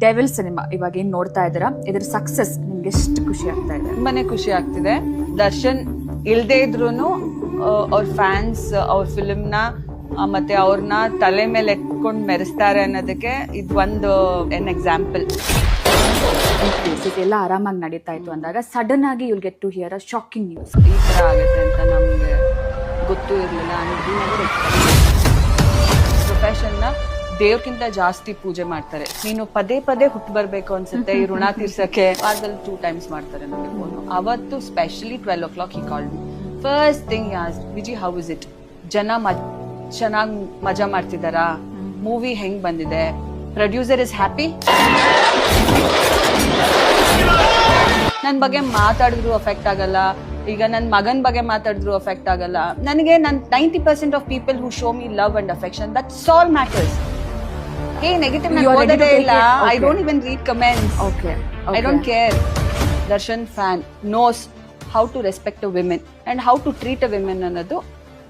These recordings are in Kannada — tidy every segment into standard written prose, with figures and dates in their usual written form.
ಡೆವಿಲ್ ಸಿನಿಮಾ ಇವಾಗ ಏನ್ ನೋಡ್ತಾ ಇದ್ದೀರಾ, ಇದ್ರ ಸಕ್ಸಸ್ ನಿಮ್ಗೆ ಎಷ್ಟು ಖುಷಿ ಆಗ್ತಾ ಇದೆ? ತುಂಬಾನೇ ಖುಷಿ ಆಗ್ತಿದೆ. ದರ್ಶನ್ ಇಲ್ದೇ ಇದ್ರೂನು ಅವ್ರ ಫ್ಯಾನ್ಸ್ ಅವ್ರ ಫಿಲ್ಮ್ನ ಮತ್ತೆ ಅವ್ರನ್ನ ತಲೆ ಮೇಲೆ ಎತ್ಕೊಂಡು ಮೆರೆಸ್ತಾರೆ ಅನ್ನೋದಕ್ಕೆ ಇದು ಒಂದು ಎನ್ ಎಕ್ಸಾಂಪಲ್. ಎಲ್ಲ ಆರಾಮಾಗಿ ನಡೀತಾ ಇತ್ತು ಅಂದಾಗ ಸಡನ್ ಆಗಿ you'll get to hear a shocking news. ಈ ತರ ಆಗುತ್ತೆ ಅಂತ ನಮ್ಗೆ ಗೊತ್ತೂ ಇರಲಿಲ್ಲ. ಪ್ರೊಫೆಷನ್ನ ದೇವ್ರಕ್ಕಿಂತ ಜಾಸ್ತಿ ಪೂಜೆ ಮಾಡ್ತಾರೆ. ನೀನು ಪದೇ ಪದೇ ಹುಟ್ಟು ಬರ್ಬೇಕು ಅನ್ಸುತ್ತೆ ಈ ಋಣ ತೀರ್ಸಕ್ಕೆ. ವಾರದಲ್ಲಿ 2 times ಮಾಡ್ತಾರೆ ನನಗೆ ಫೋನು. ಅವತ್ತು specially 12 o'clock he called me. First thing he asked, Viji how is it? ಜನ ಚೆನ್ನಾಗಿ ಮಜಾ ಮಾಡ್ತಿದಾರಾ? ಮೂವಿ ಹೆಂಗ್ ಬಂದಿದೆ? Producer is happy? ನನ್ನ ಬಗ್ಗೆ ಮಾತಾಡಿದ್ರು ಅಫೆಕ್ಟ್ ಆಗಲ್ಲ. ಈಗ ನನ್ನ ಮಗನ ಬಗ್ಗೆ ಮಾತಾಡಿದ್ರು ಅಫೆಕ್ಟ್ ಆಗಲ್ಲ. ನನಗೆ 90% of people who show me love and affection, that's all matters. Hey negative ನಾನು ಓದೋದೇ ಇಲ್ಲ. I don't even read comments. I don't care. Darshan fan knows how to respect a women and how to treat a women ಅನ್ನೋದು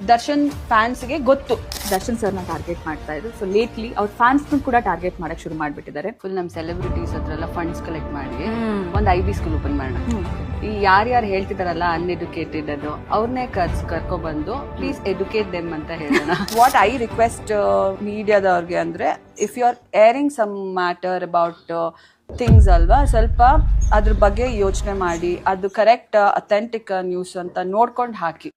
ದರ್ಶನ್ ಫ್ಯಾನ್ಸ್ಗೆ ಗೊತ್ತು. ದರ್ಶನ್ ಸರ್ನ ಟಾರ್ಗೆಟ್ ಮಾಡ್ತಾ ಇದ್ರು. ಸೊ ಲೇಟ್ಲಿ ಅವ್ರ ಫ್ಯಾನ್ಸ್ ಕೂಡ ಟಾರ್ಗೆಟ್ ಮಾಡಕ್ ಶುರು ಮಾಡ್ಬಿಟ್ಟಿದ್ದಾರೆ. ಫುಲ್ ನಮ್ಮ ಸೆಲೆಬ್ರಿಟೀಸ್ ಹತ್ರ ಎಲ್ಲ ಫಂಡ್ಸ್ ಕಲೆಕ್ಟ್ ಮಾಡಿ ಒಂದು IB ಸ್ಕೂಲ್ ಓಪನ್ ಮಾಡೋಣ. ಈ ಯಾರ್ಯಾರು ಹೇಳ್ತಿದಾರಲ್ಲ ಅನ್ಎಡ್ಯುಕೇಟೆಡ್ ಅದು ಅವ್ರನ್ನೇ ಕರ್ಕೊಬಂದು ಪ್ಲೀಸ್ ಎಡ್ಯುಕೇಟ್ ದೆಮ್ ಅಂತ ಹೇಳೋಣ. ವಾಟ್ ಐ ರಿಕ್ವೆಸ್ಟ್ ಮೀಡಿಯಾದವ್ರಿಗೆ ಅಂದ್ರೆ, if you are airing some matter about things ಅಲ್ವಾ, ಸ್ವಲ್ಪ ಅದ್ರ ಬಗ್ಗೆ ಯೋಚನೆ ಮಾಡಿ ಅದು ಕರೆಕ್ಟ್ ಅಥೆಂಟಿಕ್ ನ್ಯೂಸ್ ಅಂತ ನೋಡ್ಕೊಂಡು ಹಾಕಿ.